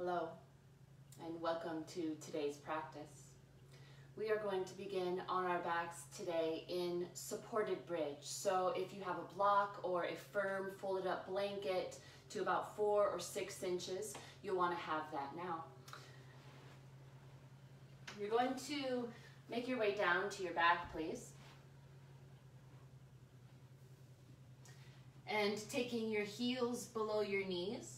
Hello, and welcome to today's practice. We are going to begin on our backs today in supported bridge. So if you have a block or a firm folded up blanket to about 4 or 6 inches, you'll want to have that now. You're going to make your way down to your back, please. And taking your heels below your knees.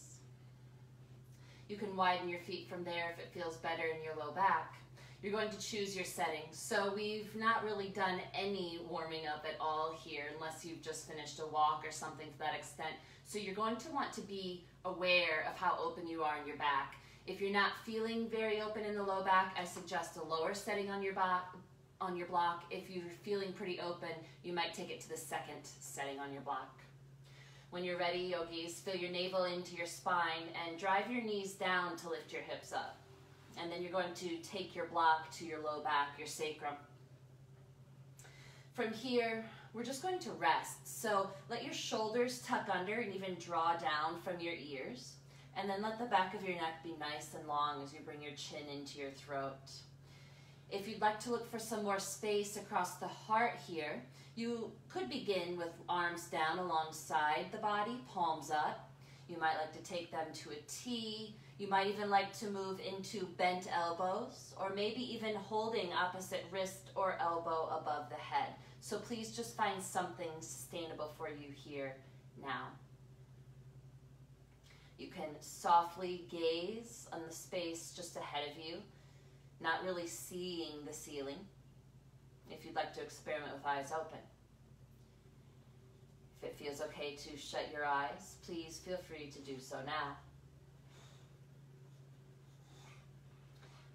You can widen your feet from there if it feels better in your low back. You're going to choose your setting. So we've not really done any warming up at all here unless you've just finished a walk or something to that extent. So you're going to want to be aware of how open you are in your back. If you're not feeling very open in the low back, I suggest a lower setting on your block. If you're feeling pretty open, you might take it to the second setting on your block. When you're ready, yogis, feel your navel into your spine and drive your knees down to lift your hips up. And then you're going to take your block to your low back, your sacrum. From here, we're just going to rest. So let your shoulders tuck under and even draw down from your ears. And then let the back of your neck be nice and long as you bring your chin into your throat. If you'd like to look for some more space across the heart here, you could begin with arms down alongside the body, palms up. You might like to take them to a T. You might even like to move into bent elbows, or maybe even holding opposite wrist or elbow above the head. So please just find something sustainable for you here now. You can softly gaze on the space just ahead of you, not really seeing the ceiling. If you'd like to experiment with eyes open. If it feels okay to shut your eyes, please feel free to do so now.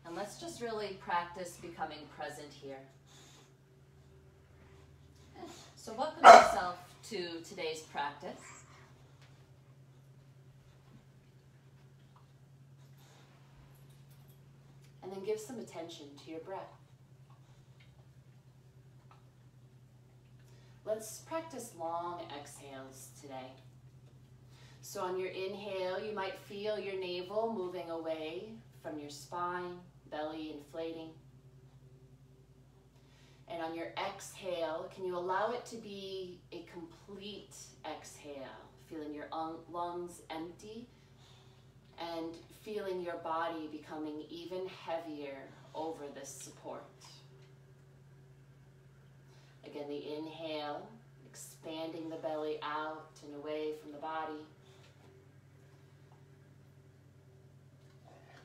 And let's just really practice becoming present here. So welcome yourself to today's practice. And then give some attention to your breath. Let's practice long exhales today. So on your inhale, you might feel your navel moving away from your spine, belly inflating. And on your exhale, can you allow it to be a complete exhale, feeling your lungs empty and feeling your body becoming even heavier over this support. Again, the inhale, expanding the belly out and away from the body.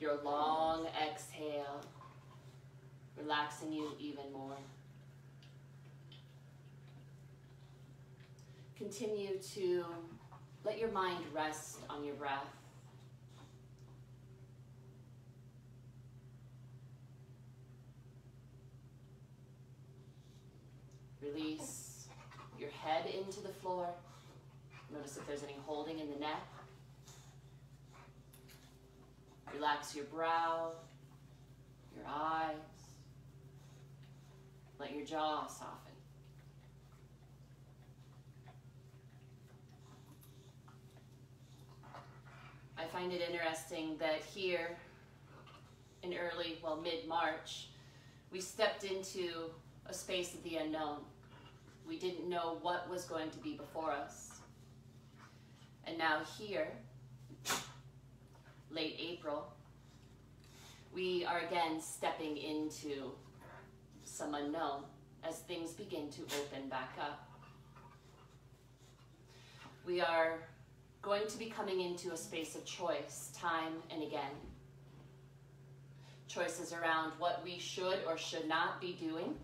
Your long exhale, relaxing you even more. Continue to let your mind rest on your breath. Release your head into the floor. Notice if there's any holding in the neck. Relax your brow, your eyes. Let your jaw soften. I find it interesting that here in mid-March, we stepped into a space of the unknown. We didn't know what was going to be before us. And now here, late April, we are again stepping into some unknown as things begin to open back up. We are going to be coming into a space of choice time and again. Choices around what we should or should not be doing,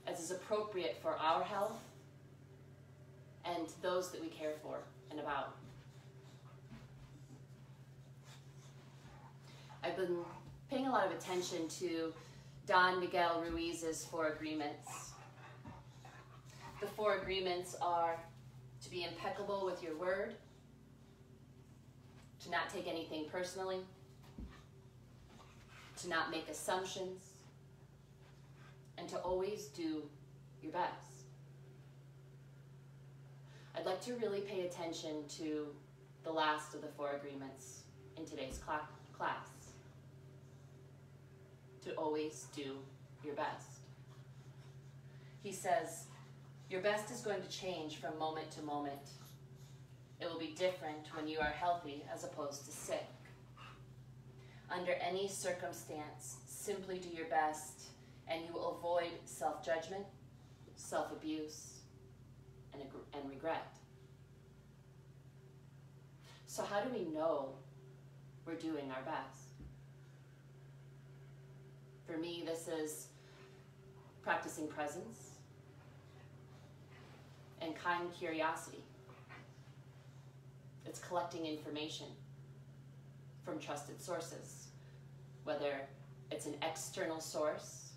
as is appropriate for our health and those that we care for and about. I've been paying a lot of attention to Don Miguel Ruiz's 4 agreements. The 4 agreements are to be impeccable with your word, to not take anything personally, to not make assumptions, and to always do your best. I'd like to really pay attention to the last of the 4 agreements, in today's class, to always do your best. He says, your best is going to change from moment to moment. It will be different when you are healthy as opposed to sick. Under any circumstance, simply do your best, and you will avoid self-judgment, self-abuse, and regret. So how do we know we're doing our best? For me, this is practicing presence and kind curiosity. It's collecting information from trusted sources, whether it's an external source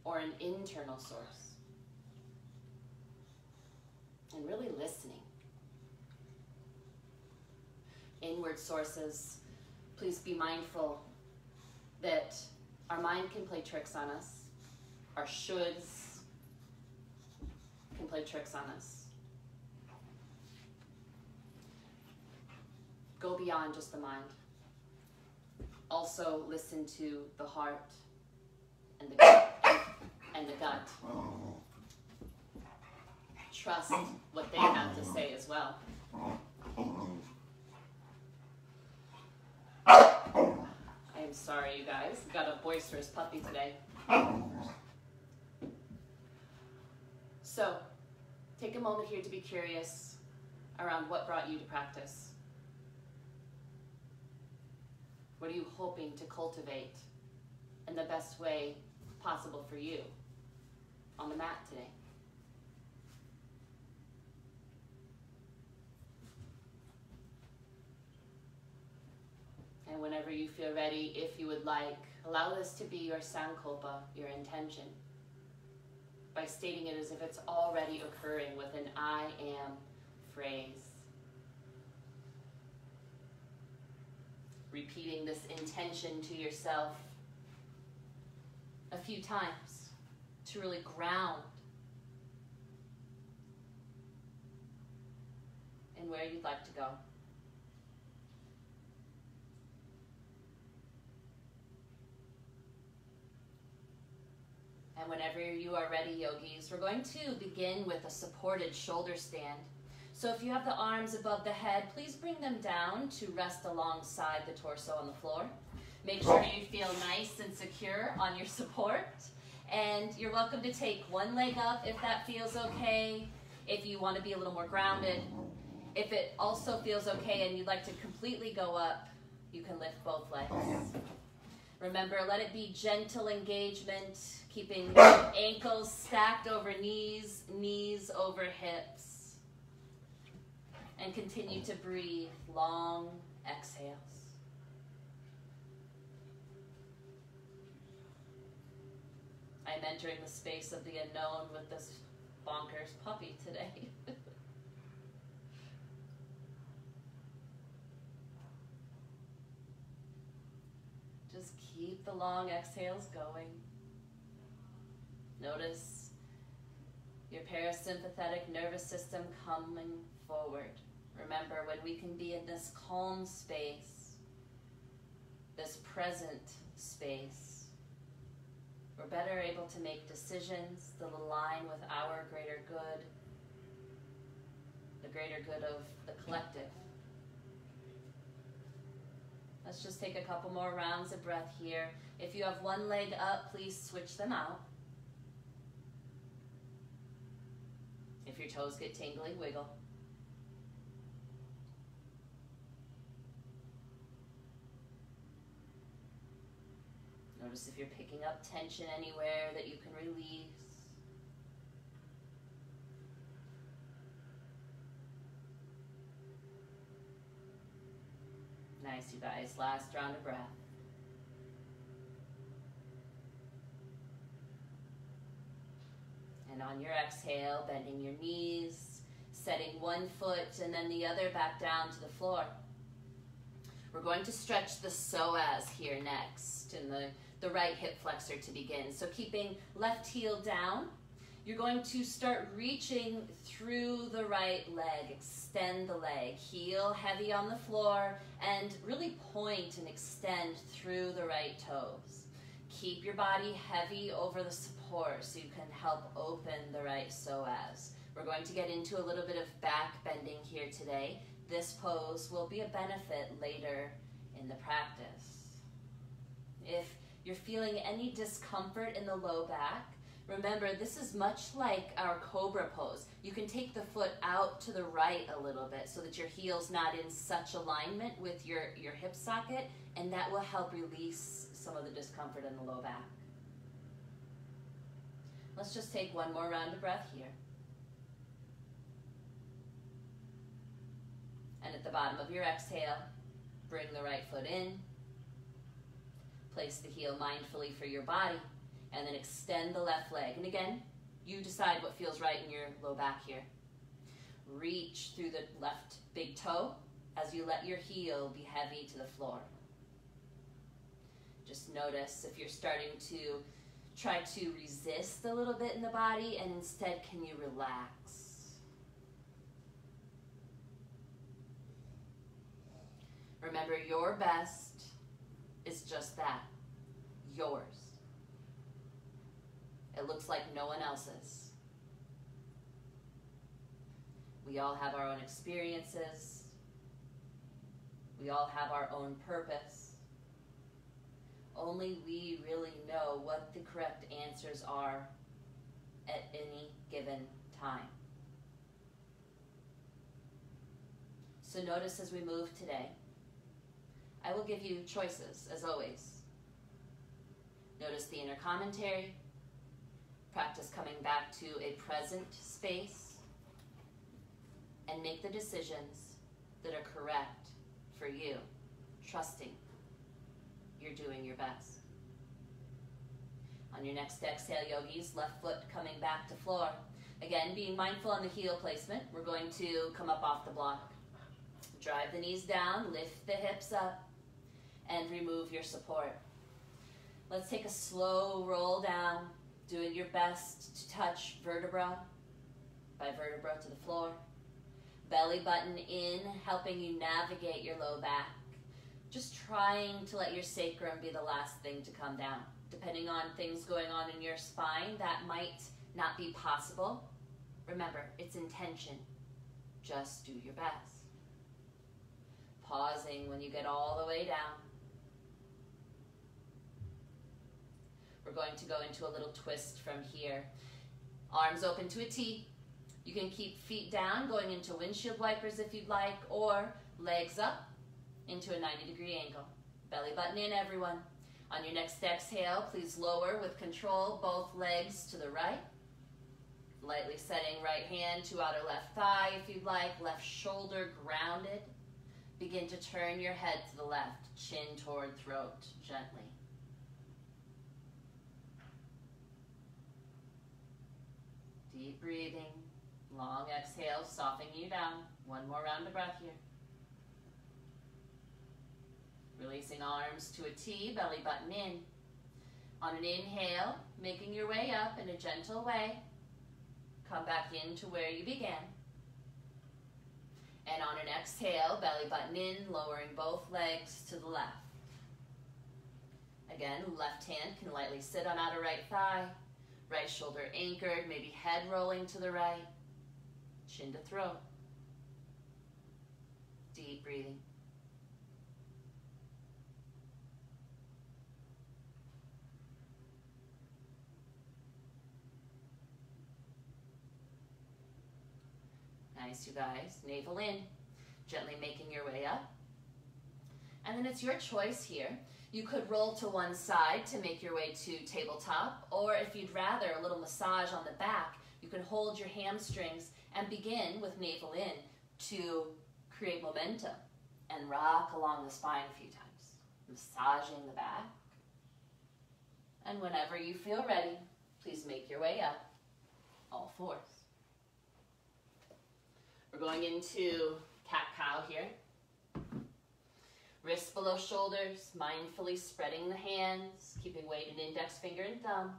or an internal source, and really listening. Inward sources, please be mindful that our mind can play tricks on us. Our shoulds can play tricks on us. Go beyond just the mind. Also listen to the heart and the gut. Trust what they have to say as well. I am sorry, you guys. We've got a boisterous puppy today. So, take a moment here to be curious around what brought you to practice. What are you hoping to cultivate in the best way possible for you on the mat today? And whenever you feel ready, if you would like, allow this to be your sankalpa, your intention, by stating it as if it's already occurring with an I am phrase. Repeating this intention to yourself a few times to really ground in where you'd like to go. And whenever you are ready, yogis, we're going to begin with a supported shoulder stand. So if you have the arms above the head, please bring them down to rest alongside the torso on the floor. Make sure you feel nice and secure on your support. And you're welcome to take one leg up if that feels okay, if you want to be a little more grounded. If it also feels okay and you'd like to completely go up, you can lift both legs. Remember, let it be gentle engagement, keeping ankles stacked over knees, knees over hips. And continue to breathe long exhales. I'm entering the space of the unknown with this bonkers puppy today. Just keep the long exhales going. Notice your parasympathetic nervous system coming forward. Remember, when we can be in this calm space, this present space, we're better able to make decisions that align with our greater good, the greater good of the collective. Let's just take a couple more rounds of breath here. If you have one leg up, please switch them out. If your toes get tingly, wiggle. Notice if you're picking up tension anywhere that you can release. Nice, you guys. Last round of breath. And on your exhale, bending your knees, setting one foot and then the other back down to the floor. We're going to stretch the psoas here next, and the right hip flexor to begin. So keeping left heel down You're going to start reaching through the right leg. Extend the leg. Heel heavy on the floor and really point and extend through the right toes. Keep your body heavy over the support so you can help open the right psoas. We're going to get into a little bit of back bending here today. This pose will be a benefit later in the practice. If you're feeling any discomfort in the low back, remember, this is much like our cobra pose. You can take the foot out to the right a little bit so that your heel's not in such alignment with your hip socket, and that will help release some of the discomfort in the low back. Let's just take one more round of breath here. And at the bottom of your exhale, bring the right foot in. Place the heel mindfully for your body. And then extend the left leg. And again, you decide what feels right in your low back here. Reach through the left big toe as you let your heel be heavy to the floor. Just notice if you're starting to try to resist a little bit in the body, and instead, can you relax? Remember, your best is just that, yours. It looks like no one else's. We all have our own experiences. We all have our own purpose. Only we really know what the correct answers are at any given time. So notice as we move today, I will give you choices, as always. Notice the inner commentary. Practice coming back to a present space and make the decisions that are correct for you, trusting you're doing your best. On your next exhale, yogis, left foot coming back to floor. Again, being mindful on the heel placement, we're going to come up off the block. Drive the knees down, lift the hips up, and remove your support. Let's take a slow roll down, doing your best to touch vertebra by vertebra to the floor. Belly button in, helping you navigate your low back. Just trying to let your sacrum be the last thing to come down. Depending on things going on in your spine, that might not be possible. Remember, it's intention. Just do your best. Pausing when you get all the way down. We're going to go into a little twist from here. Arms open to a T. You can keep feet down, going into windshield wipers if you'd like, or legs up into a 90-degree angle. Belly button in, everyone. On your next exhale, please lower with control both legs to the right. Lightly setting right hand to outer left thigh if you'd like. Left shoulder grounded. Begin to turn your head to the left, chin toward throat, gently. Deep breathing, long exhale, softening you down. One more round of breath here. Releasing arms to a T, belly button in. On an inhale, making your way up in a gentle way. Come back into where you began. And on an exhale, belly button in, lowering both legs to the left. Again, left hand can lightly sit on outer right thigh. Right shoulder anchored, maybe head rolling to the right. Chin to throat. Deep breathing. Nice, you guys. Navel in. Gently making your way up. And then it's your choice here. You could roll to one side to make your way to tabletop, or if you'd rather a little massage on the back, you can hold your hamstrings and begin with navel in to create momentum and rock along the spine a few times, massaging the back. And whenever you feel ready, please make your way up, all fours. We're going into cat-cow here. Wrists below shoulders, mindfully spreading the hands, keeping weight in index finger and thumb.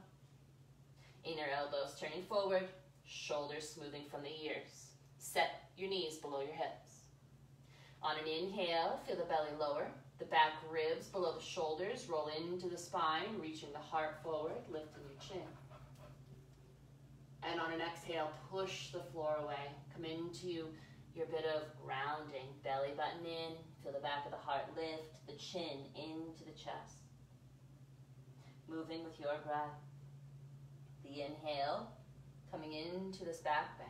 Inner elbows turning forward, shoulders smoothing from the ears. Set your knees below your hips. On an inhale, feel the belly lower, the back ribs below the shoulders, roll into the spine, reaching the heart forward, lifting your chin. And on an exhale, push the floor away. Come into your bit of rounding, belly button in, feel the back of the heart lift, the chin into the chest. Moving with your breath. The inhale, coming into this back bend.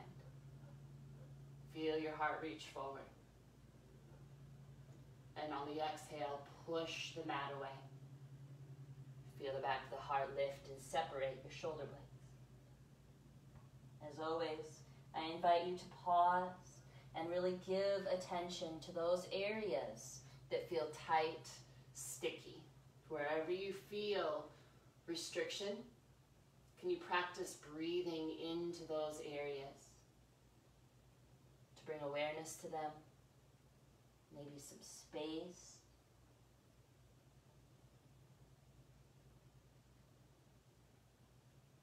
Feel your heart reach forward. And on the exhale, push the mat away. Feel the back of the heart lift and separate your shoulder blades. As always, I invite you to pause and really give attention to those areas that feel tight, sticky. Wherever you feel restriction, can you practice breathing into those areas to bring awareness to them? Maybe some space.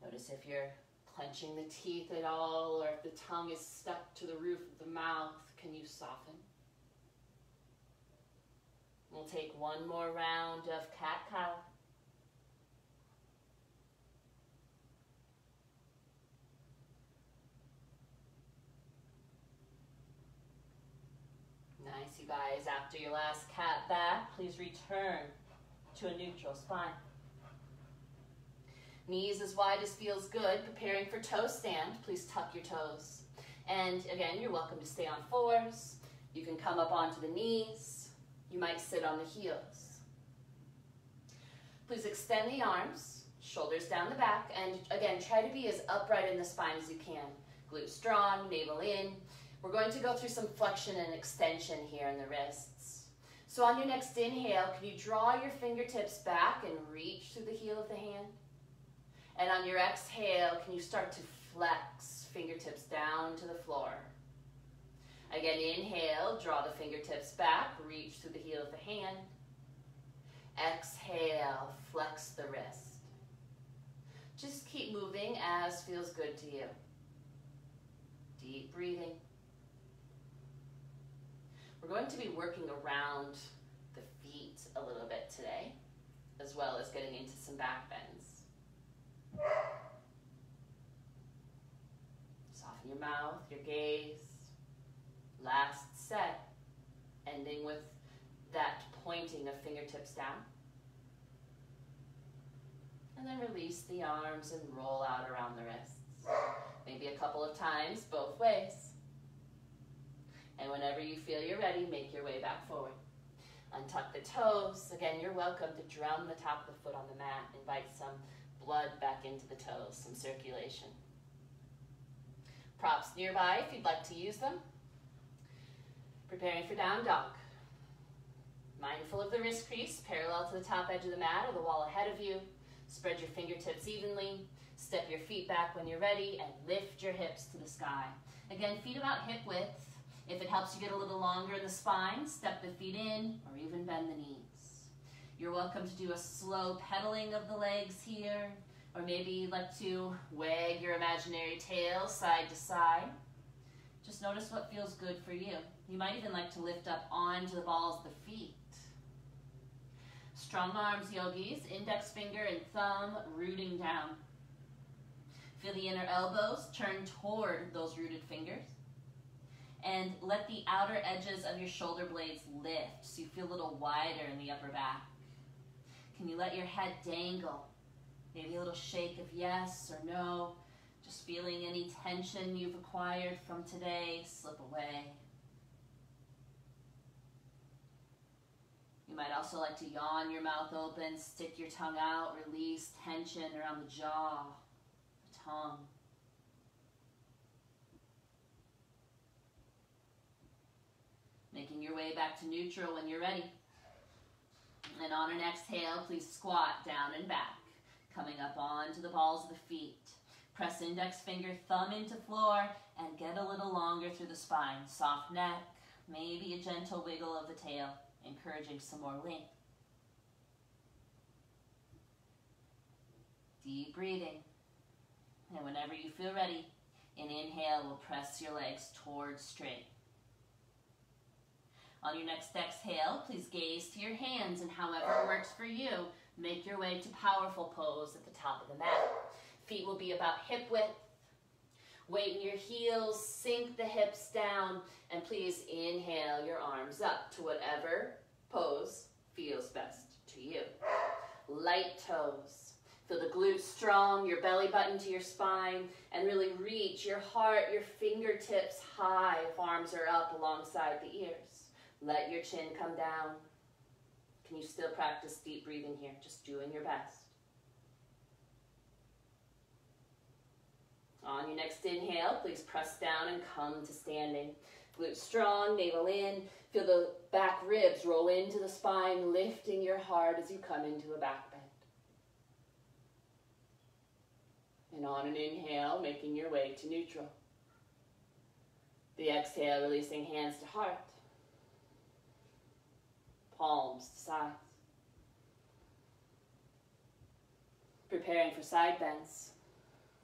Notice if you're clenching the teeth at all, or if the tongue is stuck to the roof of the mouth, can you soften? We'll take one more round of cat-cow. Nice, you guys. After your last cat back, please return to a neutral spine. Knees as wide as feels good. Preparing for toe stand. Please tuck your toes. And again, you're welcome to stay on fours. You can come up onto the knees. You might sit on the heels. Please extend the arms, shoulders down the back, and again, try to be as upright in the spine as you can. Glutes strong, navel in. We're going to go through some flexion and extension here in the wrists. So on your next inhale, can you draw your fingertips back and reach through the heel of the hand? And on your exhale, can you start to flex fingertips down to the floor? Again, inhale, draw the fingertips back, reach through the heel of the hand. Exhale, flex the wrist. Just keep moving as feels good to you. Deep breathing. We're going to be working around the feet a little bit today, as well as getting into some back bends. Soften your mouth, your gaze. Last set, ending with that pointing of fingertips down. And then release the arms and roll out around the wrists. Maybe a couple of times, both ways. And whenever you feel you're ready, make your way back forward. Untuck the toes. Again, you're welcome to drum the top of the foot on the mat. Invite some blood back into the toes, some circulation. Props nearby if you'd like to use them. Preparing for down dog. Mindful of the wrist crease, parallel to the top edge of the mat or the wall ahead of you. Spread your fingertips evenly. Step your feet back when you're ready and lift your hips to the sky. Again, feet about hip width. If it helps you get a little longer in the spine, step the feet in or even bend the knees. You're welcome to do a slow pedaling of the legs here, or maybe you'd like to wag your imaginary tail side to side. Just notice what feels good for you. You might even like to lift up onto the balls of the feet. Strong arms, yogis, index finger and thumb rooting down. Feel the inner elbows turn toward those rooted fingers. And let the outer edges of your shoulder blades lift so you feel a little wider in the upper back. Can you let your head dangle? Maybe a little shake of yes or no. Just feeling any tension you've acquired from today slip away. You might also like to yawn your mouth open, stick your tongue out, release tension around the jaw, the tongue. Making your way back to neutral when you're ready. And on an exhale, please squat down and back, coming up onto the balls of the feet. Press index finger, thumb into floor, and get a little longer through the spine. Soft neck, maybe a gentle wiggle of the tail, encouraging some more length. Deep breathing. And whenever you feel ready, an inhale will press your legs towards straight. On your next exhale, please gaze to your hands, and however works for you, make your way to powerful pose at the top of the mat. Feet will be about hip width. Weight in your heels, sink the hips down, and please inhale your arms up to whatever pose feels best to you. Light toes. Feel the glutes strong, your belly button to your spine, and really reach your heart, your fingertips high if arms are up alongside the ears. Let your chin come down. Can you still practice deep breathing here? Just doing your best. On your next inhale, please press down and come to standing. Glutes strong, navel in. Feel the back ribs roll into the spine, lifting your heart as you come into a back bend. And on an inhale, making your way to neutral. The exhale, releasing hands to heart. Palms to sides. Preparing for side bends.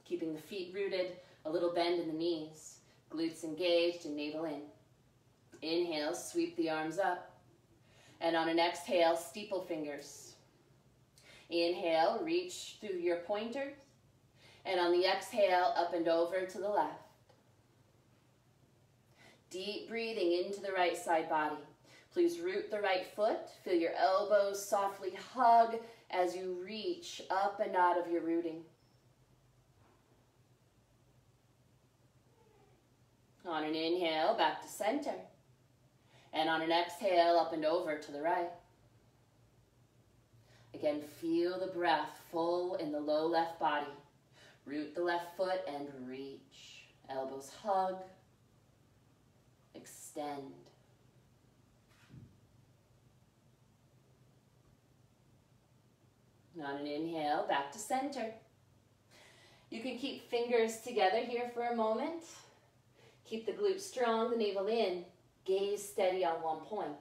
Keeping the feet rooted, a little bend in the knees. Glutes engaged and navel in. Inhale, sweep the arms up. And on an exhale, steeple fingers. Inhale, reach through your pointers. And on the exhale, up and over to the left. Deep breathing into the right side body. Please root the right foot. Feel your elbows softly hug as you reach up and out of your rooting. On an inhale, back to center. And on an exhale, up and over to the right. Again, feel the breath full in the low left body. Root the left foot and reach. Elbows hug. Extend. And on an inhale, back to center. You can keep fingers together here for a moment. Keep the glutes strong, the navel in. Gaze steady on one point.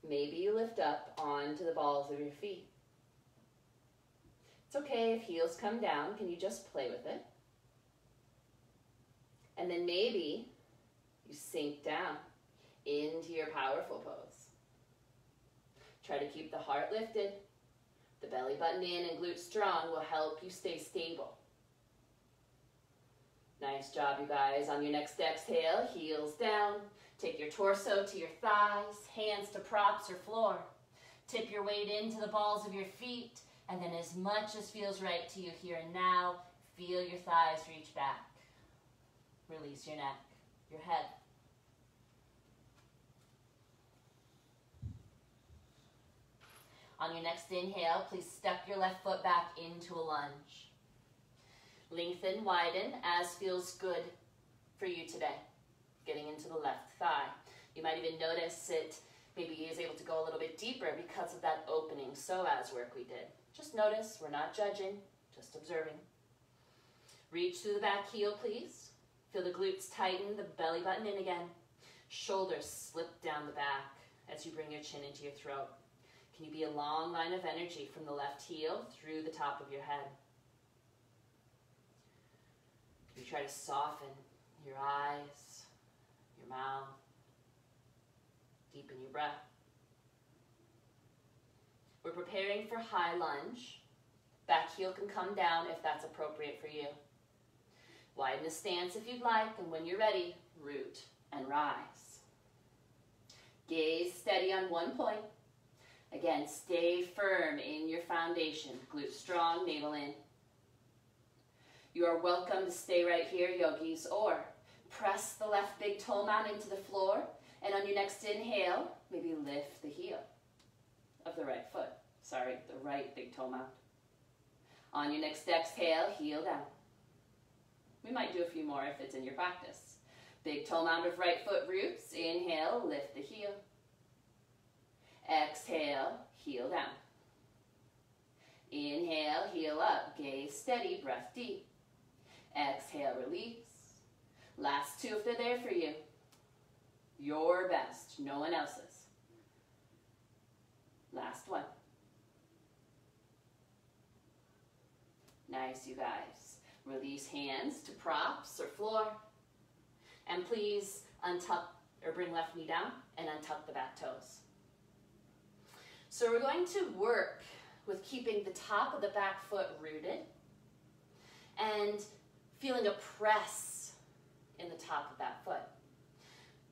Maybe you lift up onto the balls of your feet. It's okay if heels come down. Can you just play with it? And then maybe you sink down into your powerful pose. Try to keep the heart lifted. The belly button in and glutes strong will help you stay stable. Nice job, you guys. On your next exhale, heels down. Take your torso to your thighs, hands to props or floor. Tip your weight into the balls of your feet, and then as much as feels right to you here and now, feel your thighs reach back. Release your neck, your head. On your next inhale, please step your left foot back into a lunge. Lengthen, widen, as feels good for you today. Getting into the left thigh. You might even notice it maybe is able to go a little bit deeper because of that opening psoas work we did. Just notice, we're not judging, just observing. Reach through the back heel, please. Feel the glutes tighten, the belly button in again. Shoulders slip down the back as you bring your chin into your throat. Can you be a long line of energy from the left heel through the top of your head? You try to soften your eyes, your mouth, deepen your breath. We're preparing for high lunge. Back heel can come down if that's appropriate for you. Widen the stance if you'd like, and when you're ready, root and rise. Gaze steady on one point. Again, stay firm in your foundation. Glutes strong, navel in. You are welcome to stay right here, yogis, or press the left big toe mound into the floor, and on your next inhale, maybe lift the heel of the right foot. Sorry, the right big toe mound. On your next exhale, heel down. We might do a few more if it's in your practice. Big toe mound of right foot roots. Inhale, lift the heel. Exhale, heel down. Inhale, heel up. Gaze steady, breath deep. Exhale, release. Last two if they're there for you. Your best, no one else's. Last one. Nice, you guys. Release hands to props or floor. And please untuck or bring left knee down and untuck the back toes. So we're going to work with keeping the top of the back foot rooted and feeling a press in the top of that foot.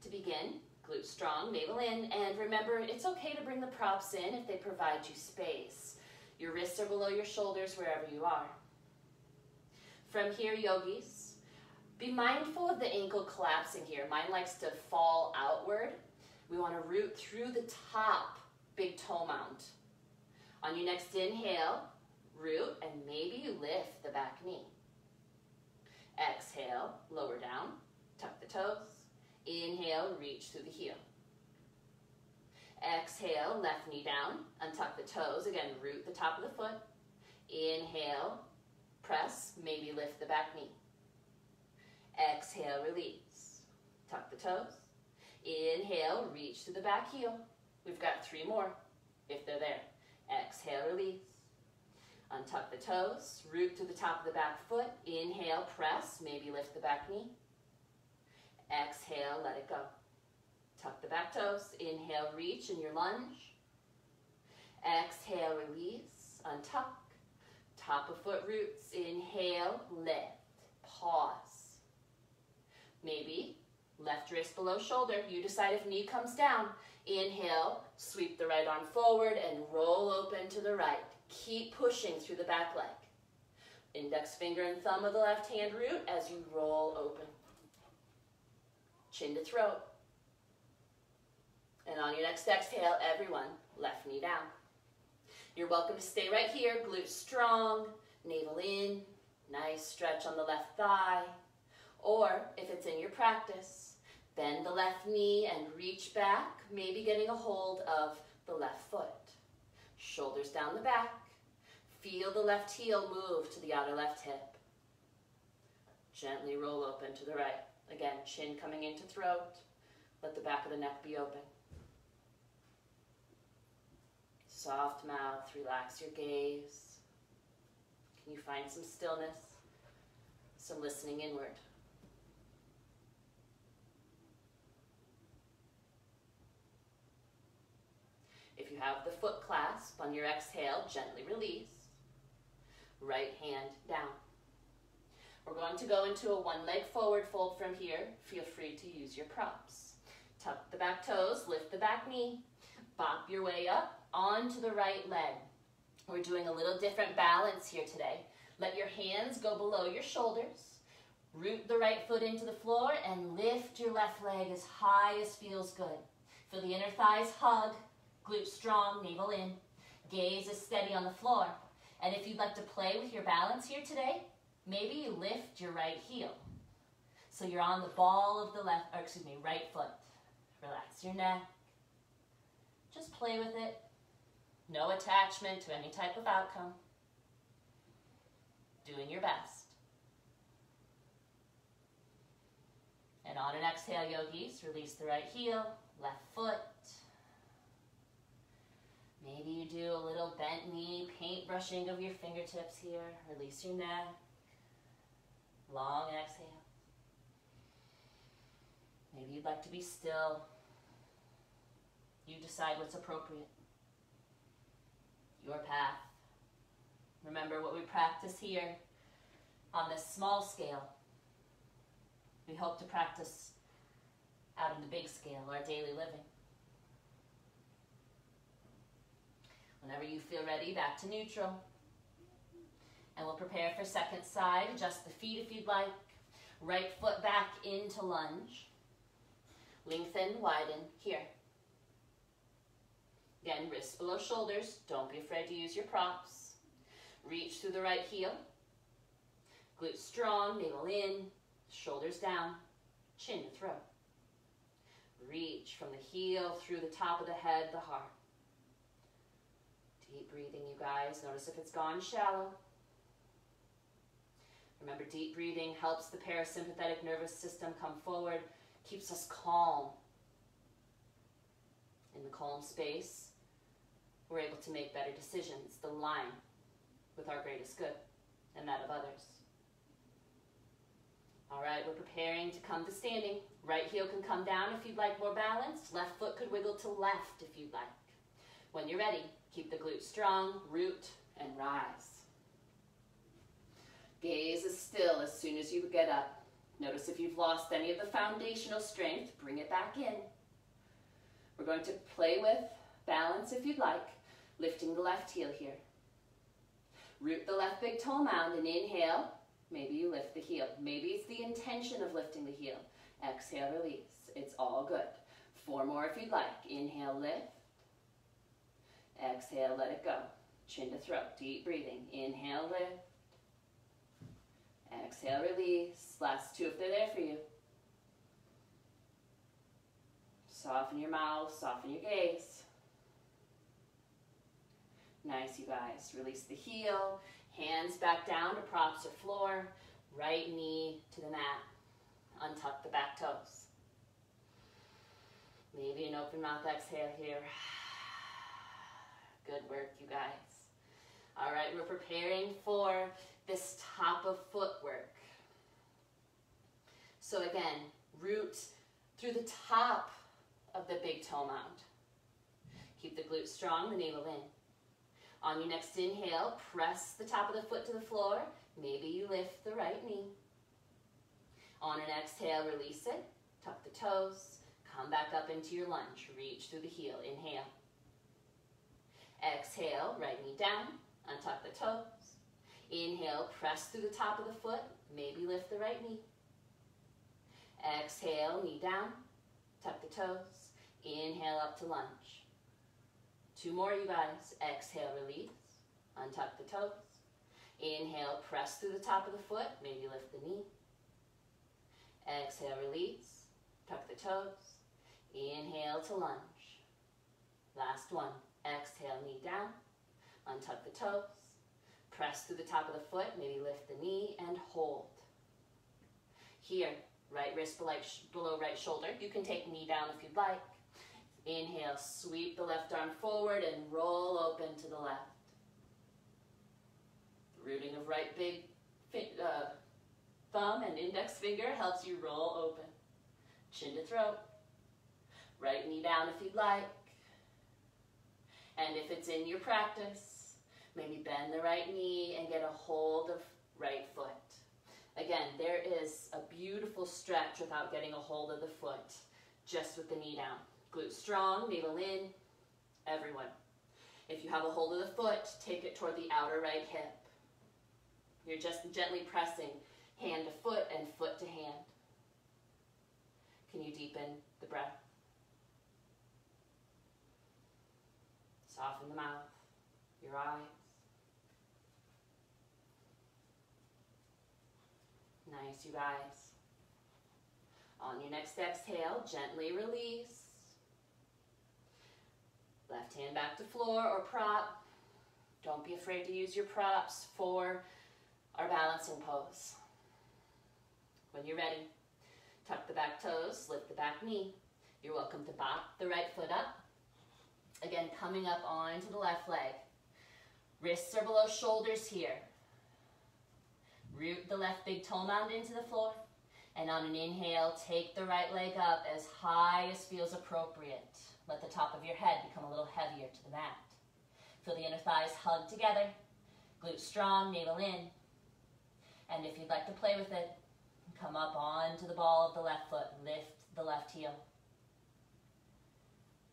To begin, glutes strong, navel in, and remember, it's okay to bring the props in if they provide you space. Your wrists are below your shoulders wherever you are. From here, yogis, be mindful of the ankle collapsing here. Mine likes to fall outward. We want to root through the top big toe mount. On your next inhale, root, and maybe you lift the back knee. Exhale, lower down, tuck the toes. Inhale, reach through the heel. Exhale, left knee down, untuck the toes. Again, root the top of the foot. Inhale, press, maybe lift the back knee. Exhale, release. Tuck the toes. Inhale, reach through the back heel. We've got 3 more, if they're there. Exhale, release. Untuck the toes, root to the top of the back foot. Inhale, press, maybe lift the back knee. Exhale, let it go. Tuck the back toes. Inhale, reach in your lunge. Exhale, release, untuck. Top of foot roots. Inhale, lift, pause. Maybe left wrist below shoulder. You decide if knee comes down. Inhale, sweep the right arm forward and roll open to the right. Keep pushing through the back leg. Index finger and thumb of the left hand root as you roll open. Chin to throat. And on your next exhale, everyone, left knee down. You're welcome to stay right here, glutes strong, navel in, nice stretch on the left thigh. Or, if it's in your practice, bend the left knee and reach back, maybe getting a hold of the left foot. Shoulders down the back. Feel the left heel move to the outer left hip. Gently roll open to the right. Again, chin coming into throat. Let the back of the neck be open. Soft mouth, relax your gaze. Can you find some stillness? Some listening inward. If you have the foot clasp, on your exhale, gently release. Right hand down. We're going to go into a one leg forward fold from here. Feel free to use your props. Tuck the back toes, lift the back knee. Bop your way up onto the right leg. We're doing a little different balance here today. Let your hands go below your shoulders. Root the right foot into the floor and lift your left leg as high as feels good. Feel the inner thighs hug. Glutes strong, navel in. Gaze is steady on the floor. And if you'd like to play with your balance here today, maybe you lift your right heel. So you're on the ball of the right foot. Relax your neck. Just play with it. No attachment to any type of outcome. Doing your best. And on an exhale, yogis, release the right heel, left foot. Maybe you do a little bent knee, paintbrushing of your fingertips here. Release your neck. Long exhale. Maybe you'd like to be still. You decide what's appropriate. Your path. Remember what we practice here on this small scale. We hope to practice out in the big scale, our daily living. Whenever you feel ready, back to neutral. And we'll prepare for second side. Adjust the feet if you'd like. Right foot back into lunge. Lengthen, widen, here. Again, wrists below shoulders. Don't be afraid to use your props. Reach through the right heel. Glutes strong, navel in, shoulders down, chin to throat. Reach from the heel through the top of the head, the heart. Deep breathing, you guys. Notice if it's gone shallow. Remember, deep breathing helps the parasympathetic nervous system come forward, keeps us calm. In the calm space, we're able to make better decisions, the line with our greatest good and that of others. All right, we're preparing to come to standing. Right heel can come down if you'd like more balance. Left foot could wiggle to left if you'd like. When you're ready, keep the glutes strong, root, and rise. Gaze is still as soon as you get up. Notice if you've lost any of the foundational strength, bring it back in. We're going to play with balance if you'd like, lifting the left heel here. Root the left big toe mound and inhale. Maybe you lift the heel. Maybe it's the intention of lifting the heel. Exhale, release. It's all good. 4 more if you'd like. Inhale, lift. Exhale, let it go. Chin to throat, deep breathing. Inhale, lift. Exhale, release. Last 2 if they're there for you. Soften your mouth, soften your gaze. Nice, you guys. Release the heel. Hands back down to props or floor. Right knee to the mat. Untuck the back toes. Maybe an open mouth exhale here. Good work, you guys. All right, we're preparing for this top of foot work. So again, root through the top of the big toe mound. Keep the glutes strong, the navel in. On your next inhale, press the top of the foot to the floor. Maybe you lift the right knee. On an exhale, release it. Tuck the toes. Come back up into your lunge. Reach through the heel. Inhale. Exhale, right knee down. Untuck the toes. Inhale, press through the top of the foot. Maybe lift the right knee. Exhale, knee down. Tuck the toes. Inhale up to lunge. 2 more, you guys. Exhale, release. Untuck the toes. Inhale, press through the top of the foot. Maybe lift the knee. Exhale, release. Tuck the toes. Inhale to lunge. Last one. Exhale, knee down. Untuck the toes. Press through the top of the foot. Maybe lift the knee and hold. Here, right wrist below right shoulder. You can take knee down if you'd like. Inhale, sweep the left arm forward and roll open to the left. Rooting of right big thumb and index finger helps you roll open. Chin to throat. Right knee down if you'd like. And if it's in your practice, maybe bend the right knee and get a hold of right foot. Again, there is a beautiful stretch without getting a hold of the foot, just with the knee down. Glutes strong, navel in, everyone. If you have a hold of the foot, take it toward the outer right hip. You're just gently pressing hand to foot and foot to hand. Can you deepen the breath? Soften the mouth, your eyes. Nice, you guys. On your next exhale, gently release. Left hand back to floor or prop. Don't be afraid to use your props for our balancing pose. When you're ready, tuck the back toes, lift the back knee. You're welcome to bop the right foot up. Again, coming up onto the left leg. Wrists are below shoulders here. Root the left big toe mound into the floor. And on an inhale, take the right leg up as high as feels appropriate. Let the top of your head become a little heavier to the mat. Feel the inner thighs hug together. Glutes strong, navel in. And if you'd like to play with it, come up onto the ball of the left foot. Lift the left heel.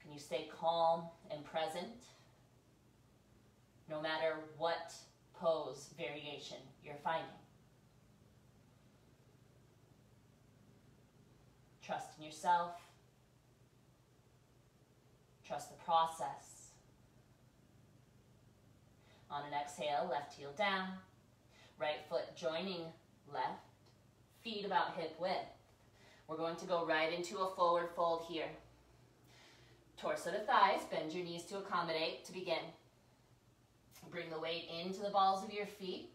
Can you stay calm and present no matter what pose variation you're finding? Trust in yourself. Trust the process. On an exhale, left heel down. Right foot joining left. Feet about hip width. We're going to go right into a forward fold here. Torso to thighs, bend your knees to accommodate to begin. Bring the weight into the balls of your feet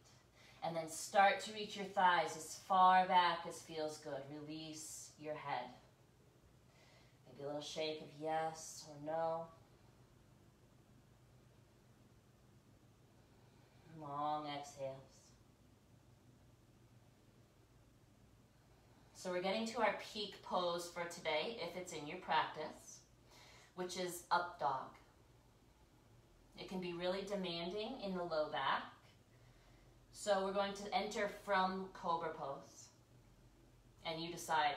and then start to reach your thighs as far back as feels good. Release your head. Maybe a little shake of yes or no. Long exhales. So we're getting to our peak pose for today, if it's in your practice, which is up dog. It can be really demanding in the low back. So we're going to enter from cobra pose. And you decide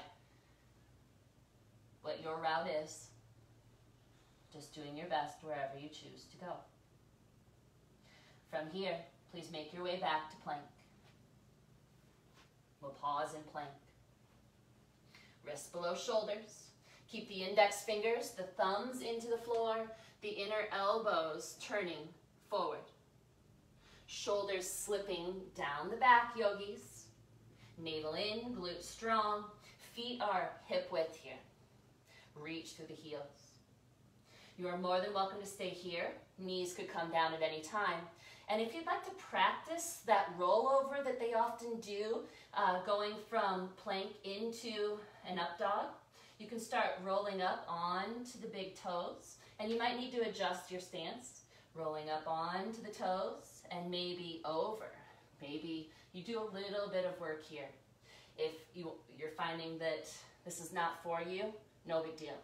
what your route is. Just doing your best wherever you choose to go. From here, please make your way back to plank. We'll pause in plank. Wrists below shoulders. Keep the index fingers, the thumbs into the floor, the inner elbows turning forward. Shoulders slipping down the back, yogis. Navel in, glutes strong. Feet are hip width here. Reach through the heels. You are more than welcome to stay here. Knees could come down at any time. And if you'd like to practice that rollover that they often do, going from plank into an up dog, you can start rolling up onto the big toes, and you might need to adjust your stance, rolling up onto the toes and maybe over. Maybe you do a little bit of work here. If you're finding that this is not for you, no big deal.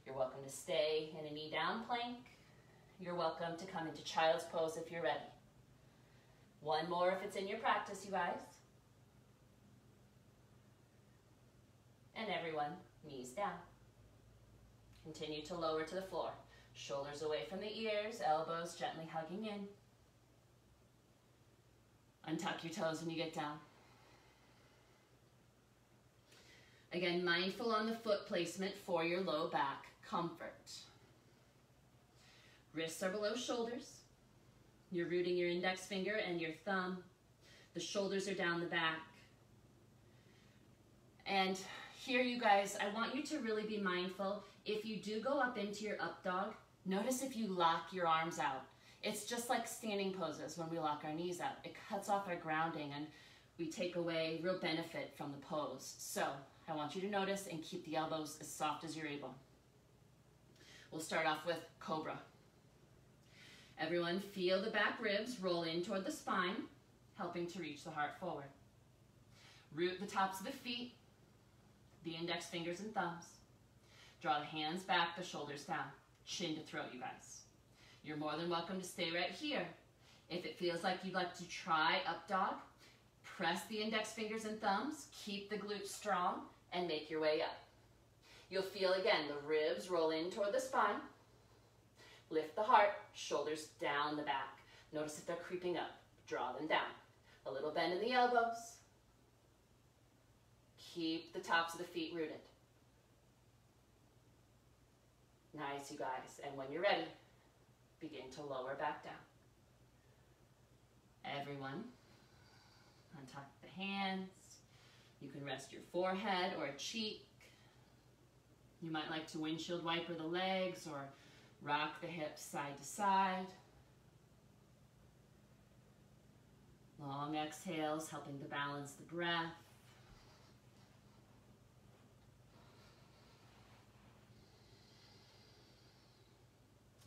You're welcome to stay in a knee down plank. You're welcome to come into child's pose if you're ready. One more if it's in your practice, you guys. And everyone, knees down. Continue to lower to the floor. Shoulders away from the ears, elbows gently hugging in. Untuck your toes when you get down. Again, mindful on the foot placement for your low back comfort. Wrists are below shoulders. You're rooting your index finger and your thumb. The shoulders are down the back. And here, you guys, I want you to really be mindful. If you do go up into your up dog, notice if you lock your arms out. It's just like standing poses when we lock our knees out. It cuts off our grounding and we take away real benefit from the pose. So I want you to notice and keep the elbows as soft as you're able. We'll start off with cobra. Everyone feel the back ribs roll in toward the spine, helping to reach the heart forward. Root the tops of the feet, the index fingers and thumbs. Draw the hands back, the shoulders down, chin to throat, you guys. You're more than welcome to stay right here. If it feels like you'd like to try up dog, press the index fingers and thumbs, keep the glutes strong, and make your way up. You'll feel again the ribs roll in toward the spine. Lift the heart, shoulders down the back. Notice if they're creeping up. Draw them down. A little bend in the elbows. Keep the tops of the feet rooted. Nice, you guys. And when you're ready, begin to lower back down. Everyone, untuck the hands. You can rest your forehead or a cheek. You might like to windshield wiper the legs or rock the hips side to side. Long exhales, helping to balance the breath.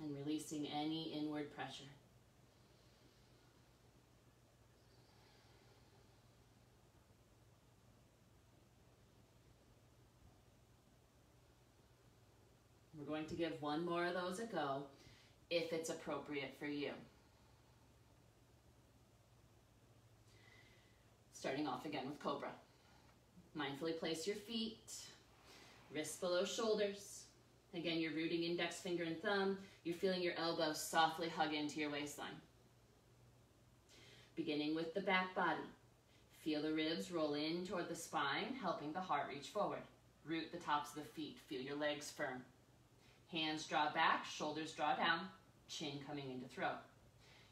And releasing any inward pressure. We're going to give one more of those a go if it's appropriate for you. Starting off again with cobra. Mindfully place your feet, wrists below shoulders. Again, you're rooting index finger and thumb. You're feeling your elbows softly hug into your waistline. Beginning with the back body. Feel the ribs roll in toward the spine, helping the heart reach forward. Root the tops of the feet. Feel your legs firm. Hands draw back, shoulders draw down, chin coming into throat.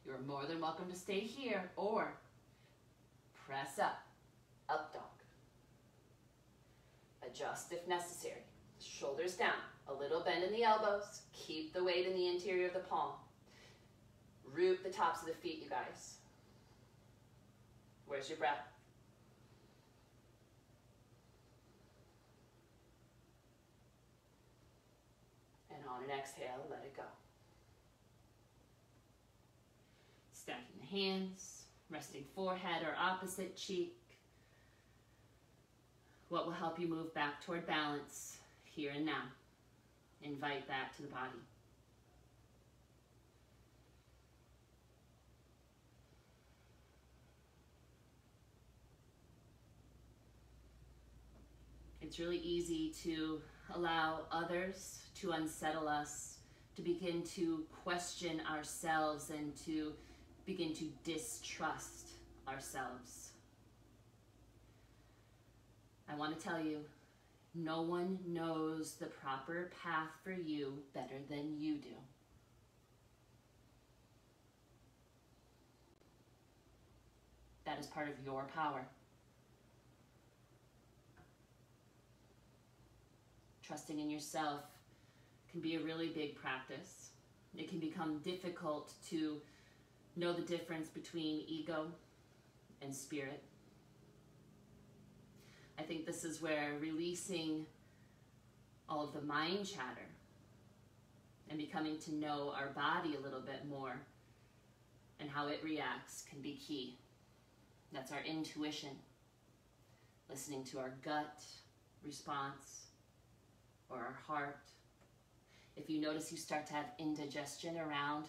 You're more than welcome to stay here or press up dog. Adjust if necessary. Shoulders down, a little bend in the elbows, keep the weight in the interior of the palm. Root the tops of the feet, you guys. Where's your breath? And on an exhale, let it go. Stacking the hands, resting forehead or opposite cheek. what will help you move back toward balance here and now. Invite that to the body. It's really easy to allow others to unsettle us, to begin to question ourselves and to begin to distrust ourselves. I want to tell you, no one knows the proper path for you better than you do. That is part of your power. Trusting in yourself can be a really big practice. It can become difficult to know the difference between ego and spirit. I think this is where releasing all of the mind chatter and becoming to know our body a little bit more and how it reacts can be key. That's our intuition, listening to our gut response or our heart. If you notice you start to have indigestion around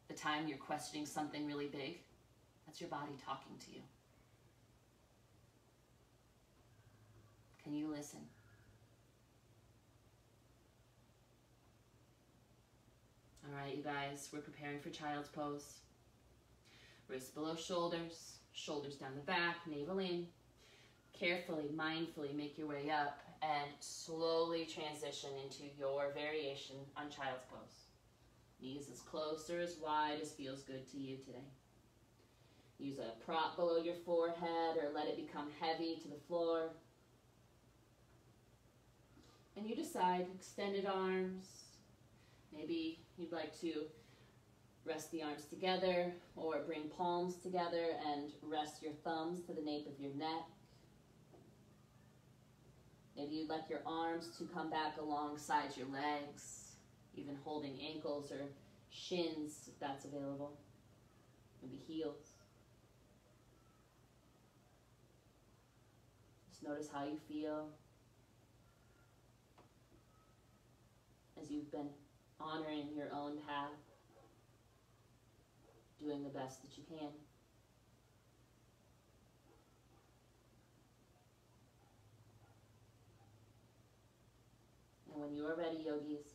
the time you're questioning something really big, that's your body talking to you. Can you listen? All right, you guys, we're preparing for child's pose. Wrists below shoulders, shoulders down the back, navel in. Carefully, mindfully make your way up and slowly transition into your variation on child's pose. Knees as close or as wide as feels good to you today. Use a prop below your forehead or let it become heavy to the floor. And you decide, extended arms. Maybe you'd like to rest the arms together or bring palms together and rest your thumbs to the nape of your neck. Maybe you'd like your arms to come back alongside your legs, even holding ankles or shins if that's available. Maybe heels. Just notice how you feel as you've been honoring your own path, doing the best that you can. And when you are ready, yogis,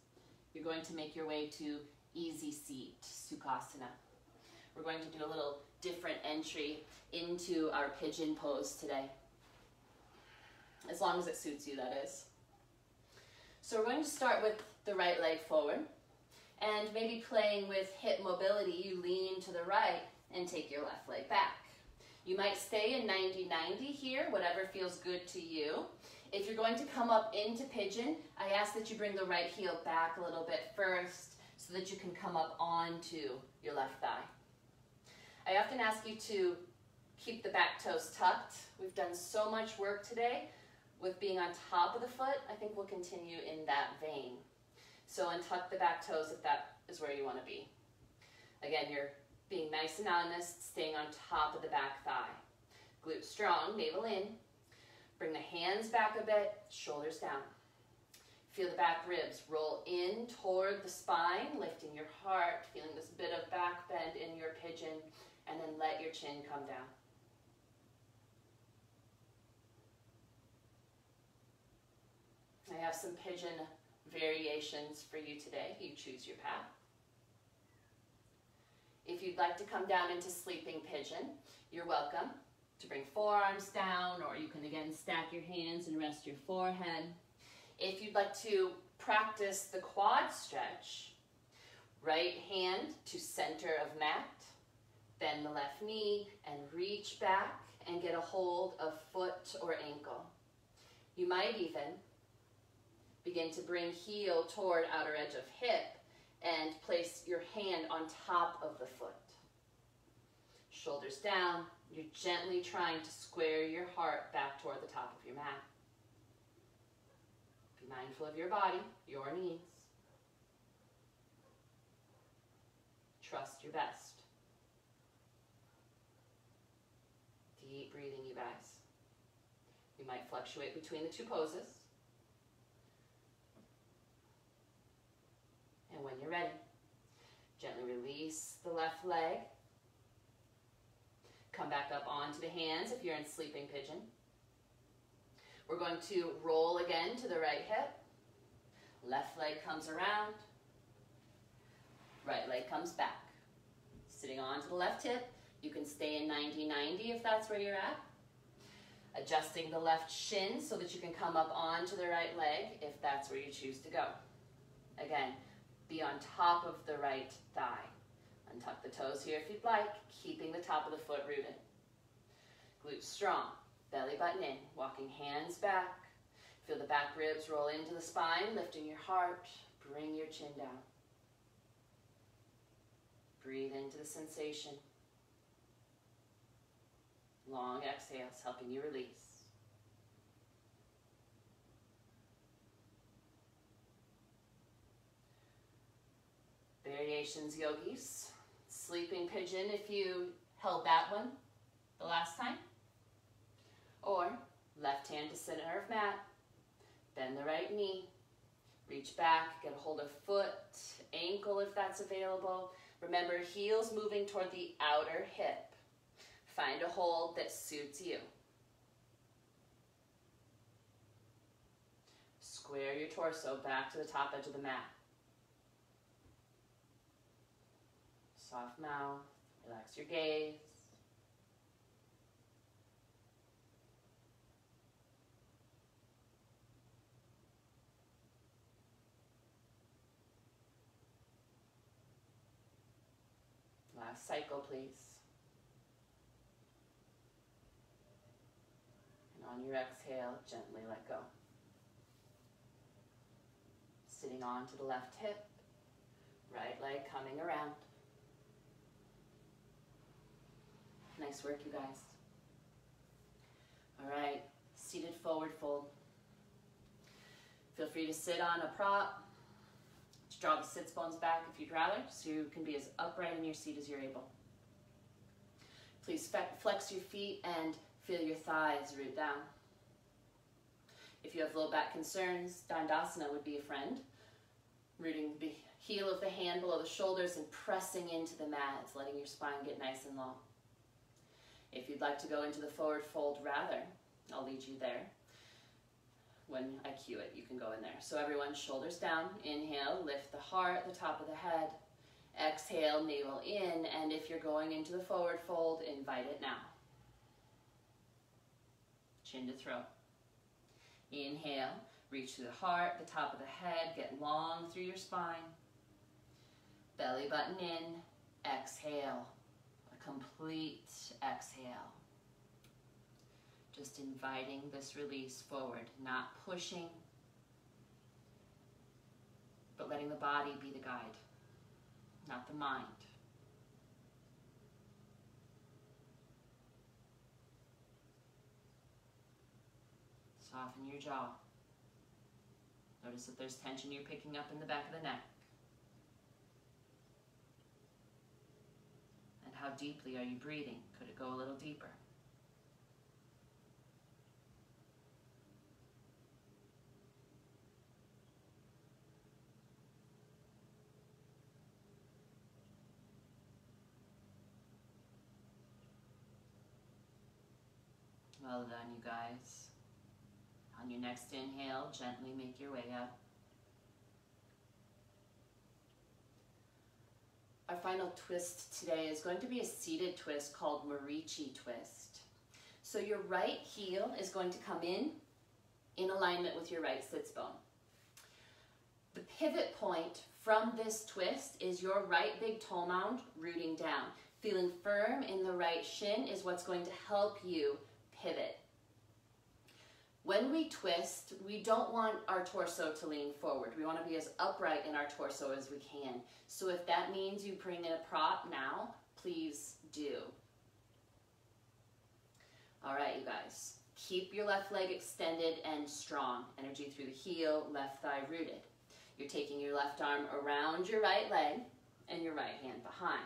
you're going to make your way to easy seat, sukhasana. We're going to do a little different entry into our pigeon pose today, as long as it suits you, that is. So we're going to start with the right leg forward, and maybe playing with hip mobility, you lean to the right and take your left leg back. You might stay in 90-90 here, whatever feels good to you. If you're going to come up into pigeon, I ask that you bring the right heel back a little bit first so that you can come up onto your left thigh. I often ask you to keep the back toes tucked. We've done so much work today with being on top of the foot. I think we'll continue in that vein. So untuck the back toes if that is where you want to be. Again, you're being nice and honest, staying on top of the back thigh. Glute strong, navel in. Bring the hands back a bit, shoulders down. Feel the back ribs roll in toward the spine, lifting your heart, feeling this bit of back bend in your pigeon, and then let your chin come down. I have some pigeon variations for you today. You choose your path. If you'd like to come down into sleeping pigeon, you're welcome to bring forearms down, or you can again stack your hands and rest your forehead. If you'd like to practice the quad stretch, right hand to center of mat, bend the left knee and reach back and get a hold of foot or ankle. You might even begin to bring heel toward outer edge of hip and place your hand on top of the foot. Shoulders down, you're gently trying to square your heart back toward the top of your mat. Be mindful of your body, your needs. Trust your best. Deep breathing, you guys. We might fluctuate between the two poses. And when you're ready, gently release the left leg. Come back up onto the hands if you're in sleeping pigeon. We're going to roll again to the right hip. Left leg comes around. Right leg comes back. Sitting onto the left hip. You can stay in 90-90 if that's where you're at. Adjusting the left shin so that you can come up onto the right leg if that's where you choose to go. Again, be on top of the right thigh. Untuck the toes here if you'd like, keeping the top of the foot rooted. Glutes strong, belly button in, walking hands back. Feel the back ribs roll into the spine, lifting your heart. Bring your chin down. Breathe into the sensation. Long exhales, helping you release. Variations yogis. Sleeping pigeon if you held that one the last time. Or left hand to center of mat. Bend the right knee. Reach back, get a hold of foot, ankle if that's available. Remember, heels moving toward the outer hip. Find a hold that suits you. Square your torso back to the top edge of the mat. Soft mouth, relax your gaze. Last cycle, please. And on your exhale, gently let go. Sitting onto the left hip, right leg coming around. Nice work, you guys. All right, seated forward fold. Feel free to sit on a prop. Just draw the sits bones back if you'd rather, so you can be as upright in your seat as you're able. Please flex your feet and feel your thighs root down. If you have low back concerns, Dandasana would be a friend. Rooting the heel of the hand below the shoulders and pressing into the mat. It's letting your spine get nice and long. If you'd like to go into the forward fold rather, I'll lead you there. When I cue it, you can go in there. So everyone, shoulders down. Inhale, lift the heart, the top of the head. Exhale, navel in. And if you're going into the forward fold, invite it now. Chin to throat. Inhale, reach to the heart, the top of the head. Get long through your spine. Belly button in. Exhale. Complete exhale. Just inviting this release forward, not pushing, but letting the body be the guide, not the mind. Soften your jaw. Notice if there's tension you're picking up in the back of the neck. How deeply are you breathing? Could it go a little deeper? Well done, you guys. On your next inhale, gently make your way up. Our final twist today is going to be a seated twist called Marichi twist. So your right heel is going to come in alignment with your right sits bone. The pivot point from this twist is your right big toe mound rooting down. Feeling firm in the right shin is what's going to help you pivot. When we twist, we don't want our torso to lean forward. We want to be as upright in our torso as we can. So if that means you bring in a prop now, please do. All right, you guys. Keep your left leg extended and strong. Energy through the heel, left thigh rooted. You're taking your left arm around your right leg and your right hand behind.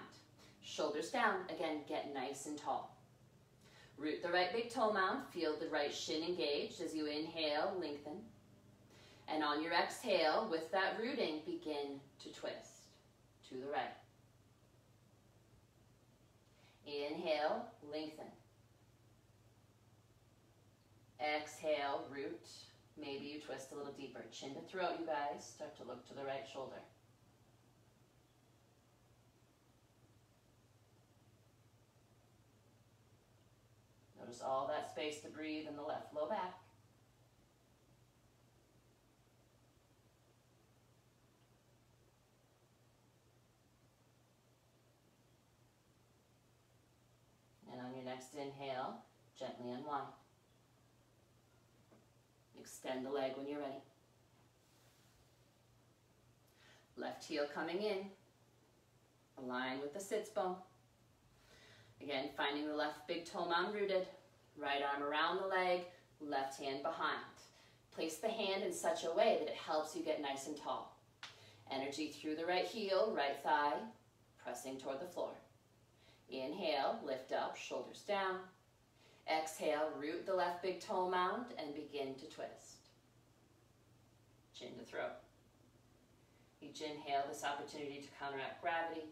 Shoulders down. Again, get nice and tall. Root the right big toe mound. Feel the right shin engaged as you inhale, lengthen. And on your exhale, with that rooting, begin to twist to the right. Inhale, lengthen. Exhale, root. Maybe you twist a little deeper. Chin to throat, you guys. Start to look to the right shoulder. Notice all that space to breathe in the left low back. And on your next inhale, gently unwind. Extend the leg when you're ready. Left heel coming in. Align with the sits bone. Again, finding the left big toe mound rooted. Right arm around the leg, left hand behind. Place the hand in such a way that it helps you get nice and tall. Energy through the right heel, right thigh, pressing toward the floor. Inhale, lift up, shoulders down. Exhale, root the left big toe mound and begin to twist. Chin to throat. Each inhale, this opportunity to counteract gravity.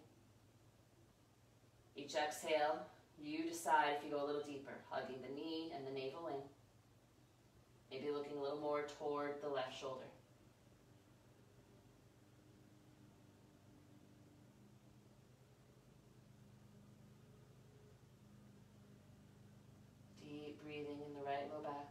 Each exhale, you decide if you go a little deeper, hugging the knee and the navel in. Maybe looking a little more toward the left shoulder. Deep breathing in the right low back.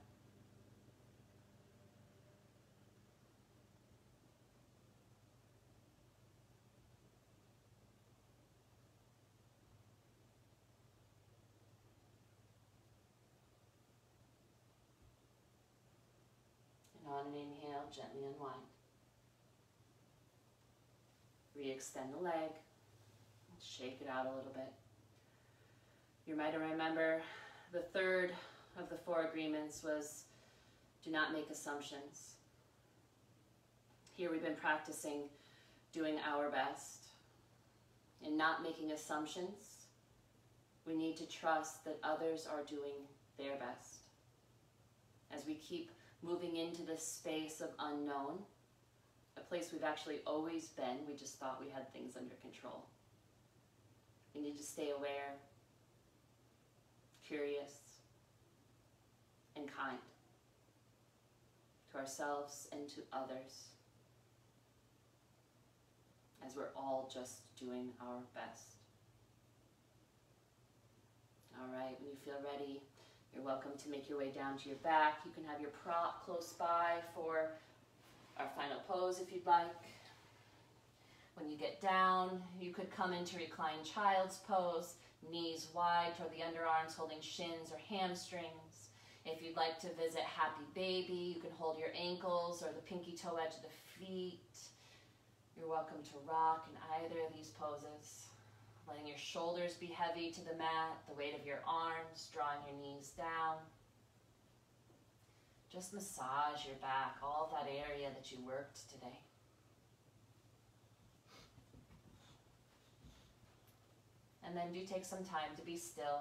On an inhale, gently unwind. Re-extend the leg. Shake it out a little bit. You might remember the third of the 4 agreements was do not make assumptions. Here we've been practicing doing our best and not making assumptions. We need to trust that others are doing their best. As we keep moving into this space of unknown, a place we've actually always been, we just thought we had things under control. We need to stay aware, curious, and kind to ourselves and to others, as we're all just doing our best. All right, when you feel ready, you're welcome to make your way down to your back. You can have your prop close by for our final pose if you'd like. When you get down, you could come into reclined child's pose, knees wide toward the underarms, holding shins or hamstrings. If you'd like to visit happy baby, you can hold your ankles or the pinky toe edge of the feet. You're welcome to rock in either of these poses. Letting your shoulders be heavy to the mat, the weight of your arms, drawing your knees down. Just massage your back, all that area that you worked today. And then do take some time to be still.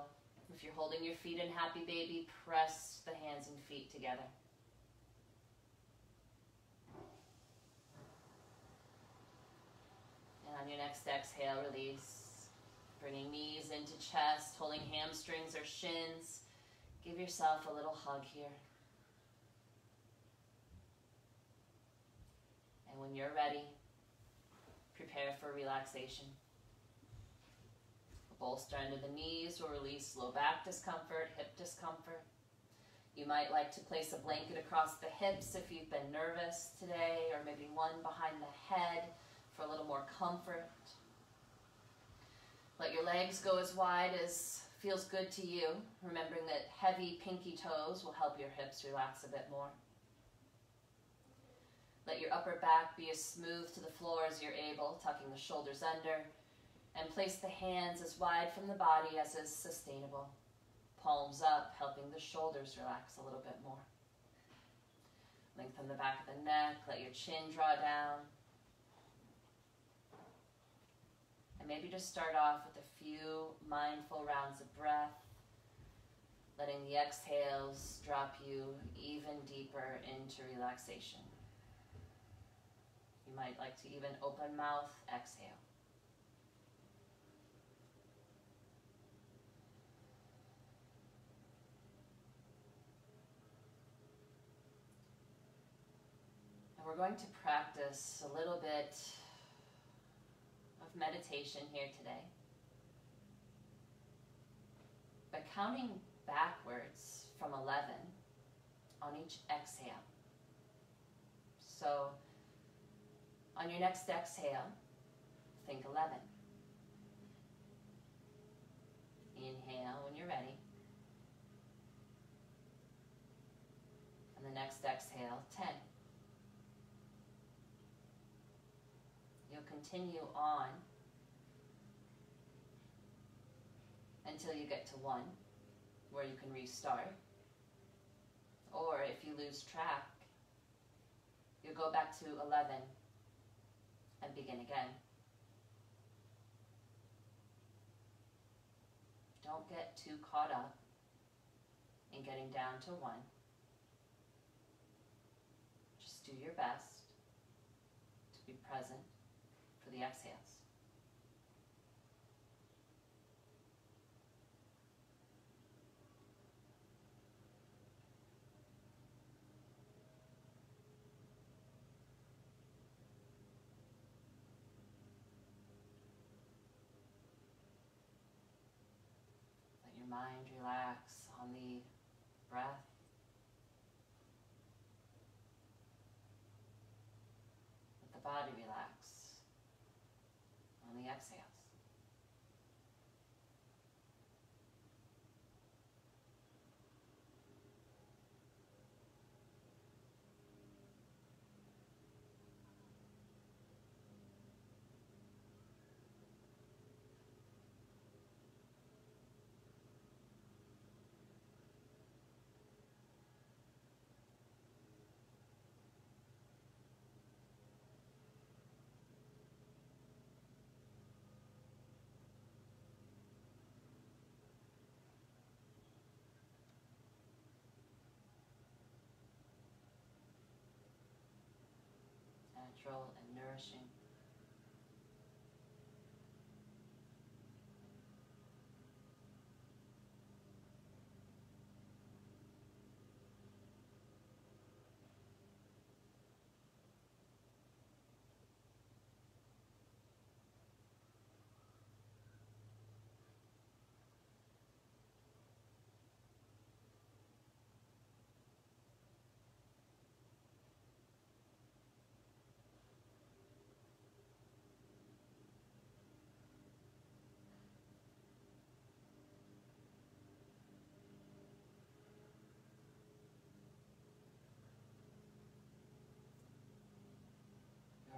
If you're holding your feet in happy baby, press the hands and feet together. And on your next exhale, release. Bringing knees into chest, holding hamstrings or shins. Give yourself a little hug here. And when you're ready, prepare for relaxation. A bolster under the knees will release low back discomfort, hip discomfort. You might like to place a blanket across the hips if you've been nervous today, or maybe one behind the head for a little more comfort. Let your legs go as wide as feels good to you, remembering that heavy pinky toes will help your hips relax a bit more. Let your upper back be as smooth to the floor as you're able, tucking the shoulders under, and place the hands as wide from the body as is sustainable. Palms up, helping the shoulders relax a little bit more. Lengthen the back of the neck, let your chin draw down. And maybe just start off with a few mindful rounds of breath. letting the exhales drop you even deeper into relaxation. You might like to even open mouth exhale. And we're going to practice a little bit of meditation here today by counting backwards from 11 on each exhale. So on your next exhale, think 11. Inhale when you're ready. And the next exhale, 10. You'll continue on until you get to 1, where you can restart. Or if you lose track, you'll go back to 11 and begin again. Don't get too caught up in getting down to 1. Just do your best to be present for the exhales. Mind relax on the breath. Let the body relax on the exhales. Natural and nourishing.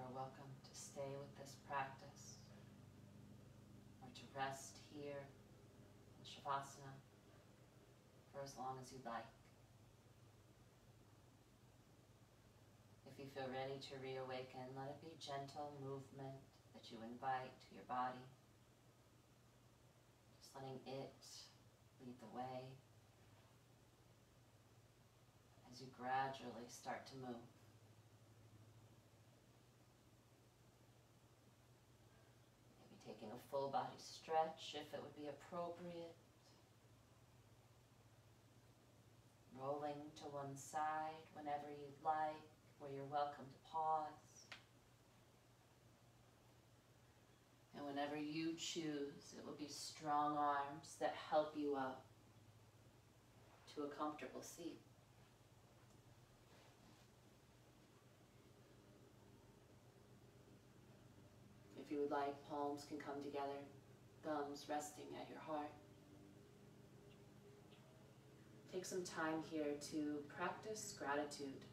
Welcome to stay with this practice or to rest here in shavasana for as long as you'd like. If you feel ready to reawaken, let it be gentle movement that you invite to your body. Just letting it lead the way as you gradually start to move. Taking a full body stretch if it would be appropriate. Rolling to one side whenever you'd like, where you're welcome to pause. And whenever you choose, it will be strong arms that help you up to a comfortable seat. If you would like, palms can come together, thumbs resting at your heart. Take some time here to practice gratitude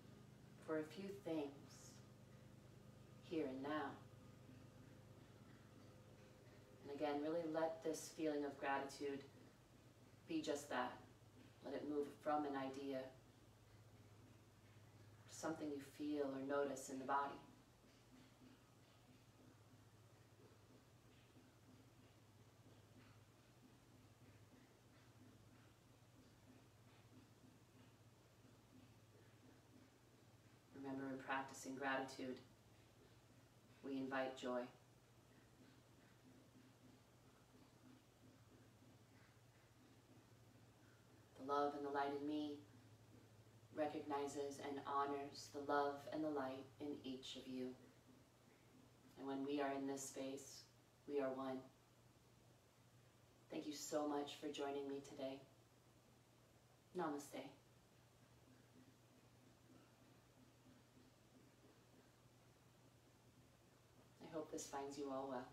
for a few things here and now. And again, really let this feeling of gratitude be just that. Let it move from an idea to something you feel or notice in the body. practicing gratitude, we invite joy. The love and the light in me recognizes and honors the love and the light in each of you. And when we are in this space, we are one. Thank you so much for joining me today. Namaste. I hope this finds you all well.